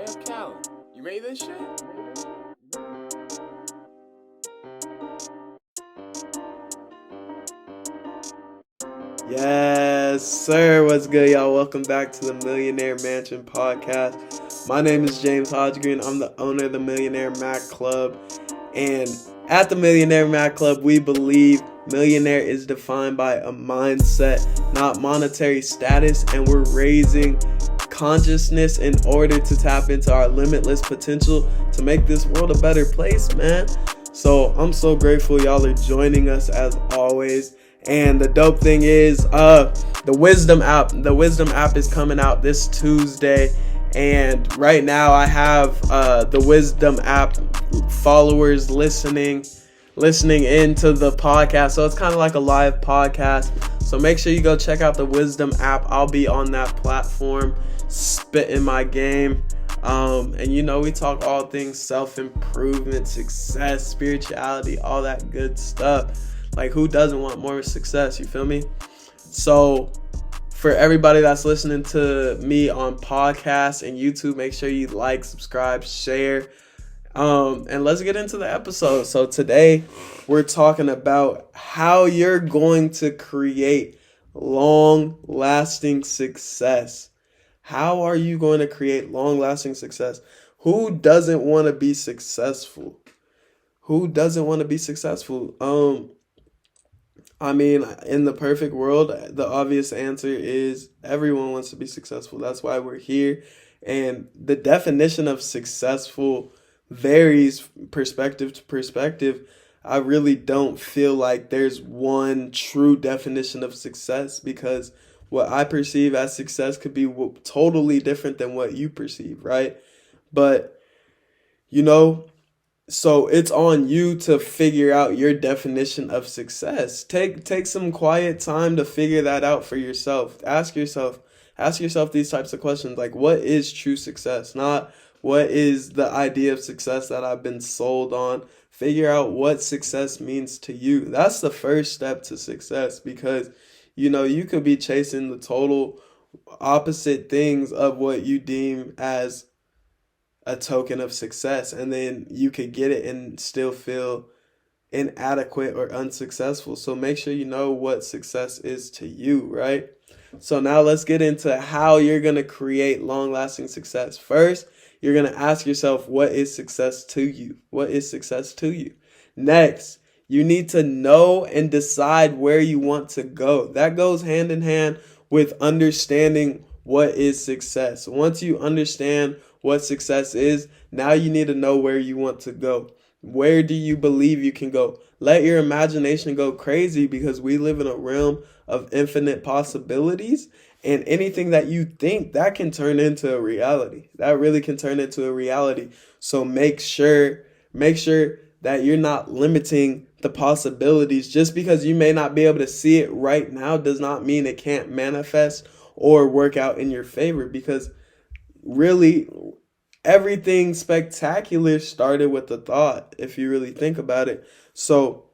Hey, Cal, you made this shit? Yes, sir. What's good, y'all? Welcome back to the Millionaire Mansion podcast. My name is James Hodggreen. I'm the owner of the Millionaire Mac Club. And at the Millionaire Mac Club, we believe millionaire is defined by a mindset, not monetary status. And we're raising consciousness in order to tap into our limitless potential to make this world a better place, man. So I'm so grateful y'all are joining us as always. And the dope thing is, the Wisdom app. The Wisdom app is coming out this Tuesday, and right now I have the Wisdom app followers listening into the podcast. So it's kind of like a live podcast. So make sure you go check out the Wisdom app. I'll be on that platform, spitting my game. And we talk all things self-improvement, success, spirituality, all that good stuff. Like, who doesn't want more success? You feel me? So for everybody that's listening to me on podcasts and YouTube, make sure you like, subscribe, share. And let's get into the episode. So today we're talking about how you're going to create long-lasting success. How are you going to create long-lasting success? Who doesn't want to be successful? Who doesn't want to be successful? In the perfect world, the obvious answer is everyone wants to be successful. That's why we're here. And the definition of successful varies perspective to perspective. I really don't feel like there's one true definition of success, because what I perceive as success could be totally different than what you perceive, right? But, so it's on you to figure out your definition of success. Take some quiet time to figure that out for yourself. Ask yourself these types of questions, like, what is true success? Not what is the idea of success that I've been sold on. Figure out what success means to you. That's the first step to success, because you could be chasing the total opposite things of what you deem as a token of success, and then you could get it and still feel inadequate or unsuccessful. So make sure you know what success is to you, right? So now let's get into how you're going to create long-lasting success. First, you're going to ask yourself, what is success to you? What is success to you? Next, you need to know and decide where you want to go. That goes hand in hand with understanding what is success. Once you understand what success is, now you need to know where you want to go. Where do you believe you can go? Let your imagination go crazy, because we live in a realm of infinite possibilities, and anything that you think, that can turn into a reality. That really can turn into a reality. So make sure that you're not limiting the possibilities. Just because you may not be able to see it right now does not mean it can't manifest or work out in your favor, because really everything spectacular started with a thought, if you really think about it. So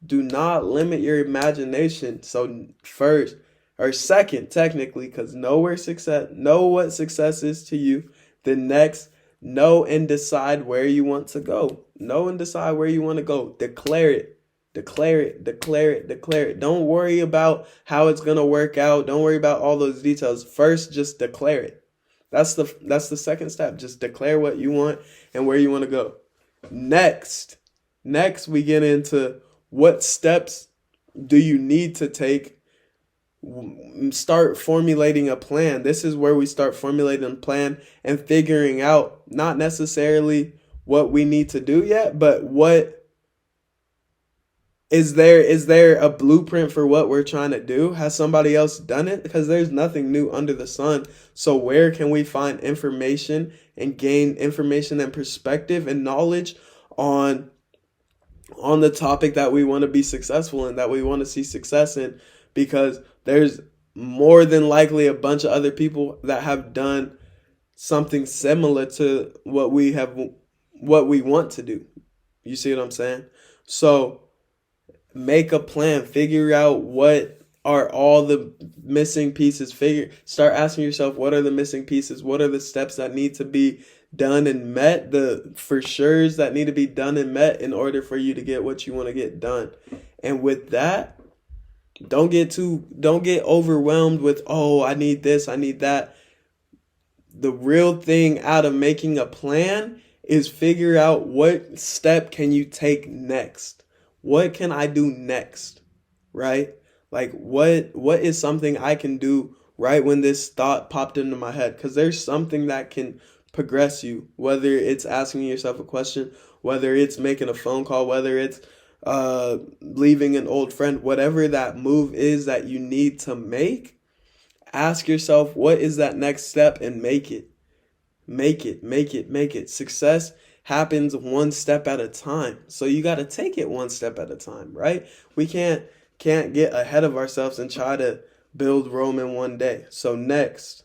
do not limit your imagination. So first, or second technically, because know what success is to you. Then next, know and decide where you want to go. Know and decide where you want to go. Declare it. Declare it, declare it, declare it. Don't worry about how it's going to work out. Don't worry about all those details. First, just declare it. That's the second step. Just declare what you want and where you want to go. Next we get into what steps do you need to take. Start formulating a plan. This is where we start formulating a plan and figuring out not necessarily what we need to do yet, but what is there a blueprint for what we're trying to do? Has somebody else done it? Because there's nothing new under the sun. So where can we find information and gain information and perspective and knowledge on the topic that we want to be successful in, that we want to see success in? Because there's more than likely a bunch of other people that have done something similar to what we want to do. You see what I'm saying? So make a plan. Figure out what are all the missing pieces? Start asking yourself, what are the missing pieces? What are the steps that need to be done and met? The for sure's that need to be done and met in order for you to get what you want to get done. And with that, don't get overwhelmed with, oh, I need this, I need that. The real thing out of making a plan is figure out what step can you take next. What can I do next? Right? Like what is something I can do right when this thought popped into my head? Because there's something that can progress you, whether it's asking yourself a question, whether it's making a phone call, whether it's leaving an old friend, whatever that move is that you need to make. Ask yourself, what is that next step, and make it. Make it, make it, make it. Success happens one step at a time. So you got to take it one step at a time, right? We can't get ahead of ourselves and try to build Rome in one day. So next,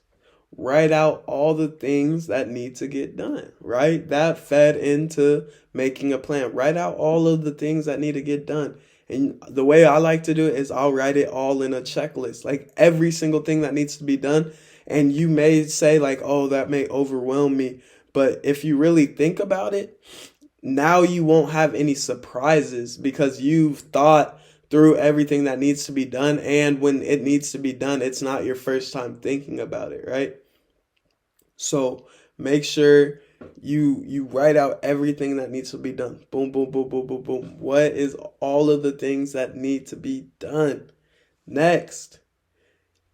write out all the things that need to get done, right? That fed into making a plan. Write out all of the things that need to get done. And the way I like to do it is I'll write it all in a checklist, like every single thing that needs to be done. And you may say like, oh, that may overwhelm me. But if you really think about it, now you won't have any surprises because you've thought through everything that needs to be done. And when it needs to be done, it's not your first time thinking about it, right? So make sure you write out everything that needs to be done. Boom, boom, boom, boom, boom, boom. What is all of the things that need to be done? Next,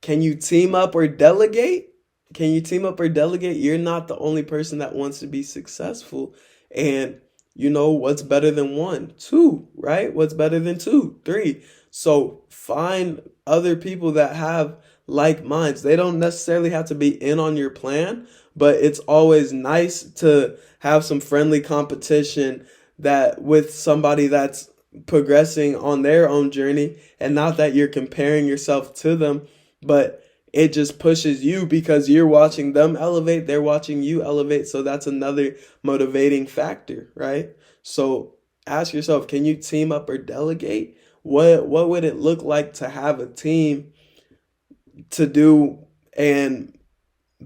can you team up or delegate? Can you team up or delegate? You're not the only person that wants to be successful. And what's better than one? Two, right? What's better than two? Three. So find other people that have like minds. They don't necessarily have to be in on your plan, but it's always nice to have some friendly competition that with somebody that's progressing on their own journey, and not that you're comparing yourself to them, but it just pushes you because you're watching them elevate, they're watching you elevate. So that's another motivating factor, right? So ask yourself, can you team up or delegate? What would it look like to have a team to do and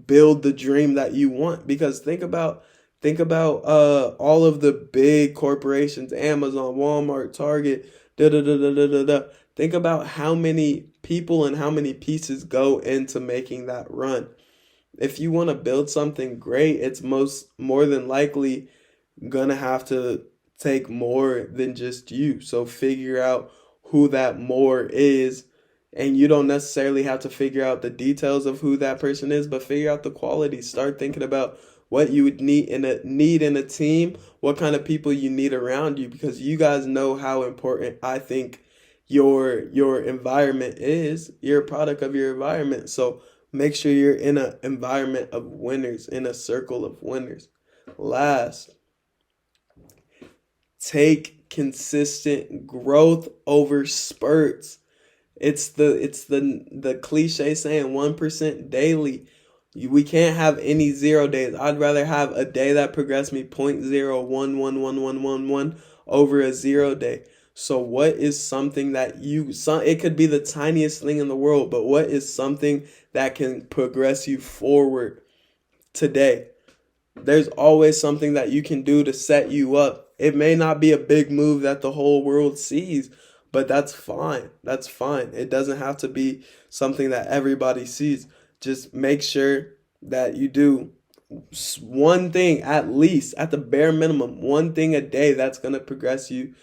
build the dream that you want? Because think about all of the big corporations, Amazon, Walmart, Target, da da da da da da da. Think about how many people and how many pieces go into making that run. If you want to build something great, it's more than likely gonna have to take more than just you. So figure out who that more is. And you don't necessarily have to figure out the details of who that person is, but figure out the qualities. Start thinking about what you would need in a team, what kind of people you need around you, because you guys know how important I think your environment is. You're a product of your environment. So make sure you're in an environment of winners, in a circle of winners. Last, take consistent growth over spurts. It's the cliche saying 1% daily. We can't have any 0 days. I'd rather have a day that progressed me 0.011111 over a 0 day. So what is something that it could be the tiniest thing in the world, but what is something that can progress you forward today? There's always something that you can do to set you up. It may not be a big move that the whole world sees, but that's fine. That's fine. It doesn't have to be something that everybody sees. Just make sure that you do one thing, at least, at the bare minimum, one thing a day that's going to progress you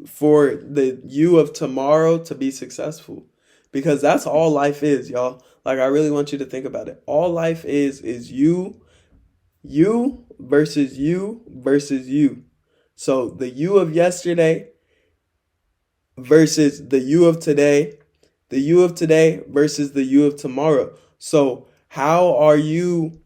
for the you of tomorrow to be successful. Because that's all life is, y'all. Like, I really want you to think about it. All life is you versus you versus you. So the you of yesterday versus the you of today, the you of today versus the you of tomorrow. So how are you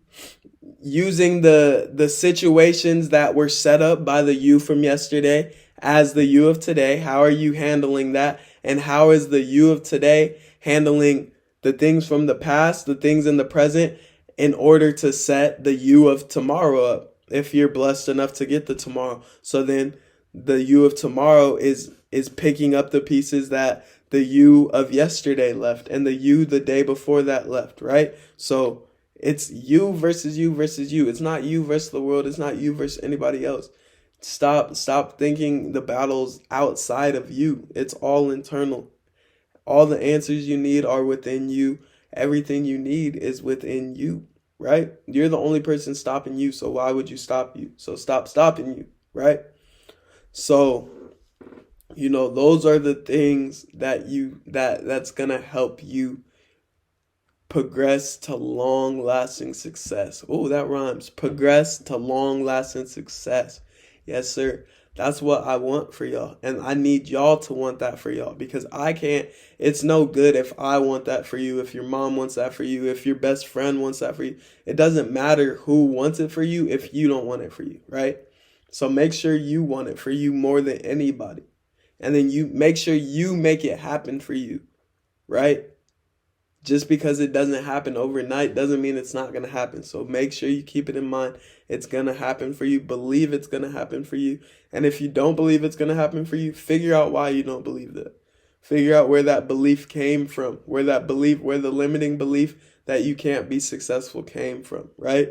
using the situations that were set up by the you from yesterday as the you of today? How are you handling that? And how is the you of today handling the things from the past, the things in the present, in order to set the you of tomorrow up, if you're blessed enough to get the tomorrow? So then the you of tomorrow is picking up the pieces that the you of yesterday left and the you the day before that left, right? So it's you versus you versus you. It's not you versus the world. It's not you versus anybody else. Stop thinking the battle's outside of you. It's all internal. All the answers you need are within you. Everything you need is within you, right? You're the only person stopping you, so why would you stop you? So stop stopping you, right? So, those are the things that's gonna help you progress to long-lasting success. Oh, that rhymes. Progress to long-lasting success. Yes, sir. That's what I want for y'all. And I need y'all to want that for y'all, because I can't. It's no good if I want that for you, if your mom wants that for you, if your best friend wants that for you. It doesn't matter who wants it for you if you don't want it for you, right? So make sure you want it for you more than anybody. And then you make sure you make it happen for you, right? Just because it doesn't happen overnight doesn't mean it's not going to happen. So make sure you keep it in mind. It's going to happen for you. Believe it's going to happen for you. And if you don't believe it's going to happen for you, figure out why you don't believe that. Figure out where that belief came from, where the limiting belief that you can't be successful came from, right?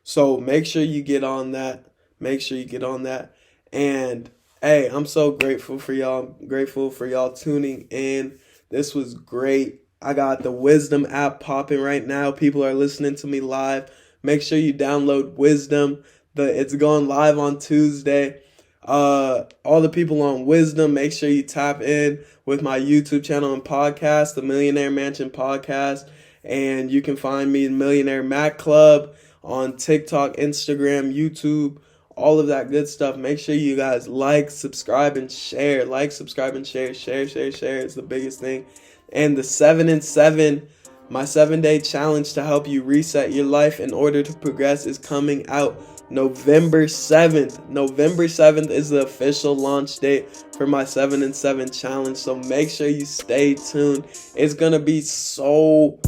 So make sure you get on that. Make sure you get on that. And hey, I'm so grateful for y'all. I'm grateful for y'all tuning in. This was great. I got the Wisdom app popping right now. People are listening to me live. Make sure you download Wisdom. It's going live on Tuesday. All the people on Wisdom, make sure you tap in with my YouTube channel and podcast, the Millionaire Mansion Podcast. And you can find me in Millionaire Mac Club on TikTok, Instagram, YouTube, all of that good stuff. Make sure you guys like, subscribe, and share. Like, subscribe, and share. Share is the biggest thing. And the 7 and 7, my 7-day challenge to help you reset your life in order to progress, is coming out November 7th. November 7th is the official launch date for my 7 and 7 challenge. So make sure you stay tuned. It's going to be so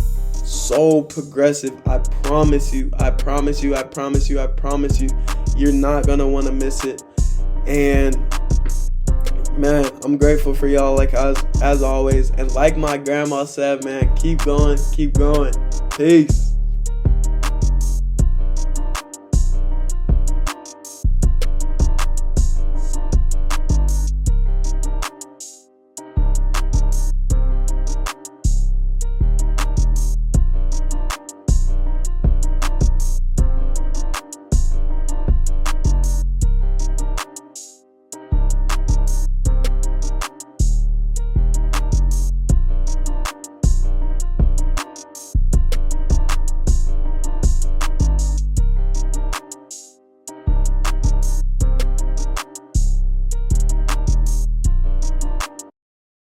progressive. I promise you. You're not going to want to miss it. And man, I'm grateful for y'all, like as always. And like my grandma said, man, keep going. Peace.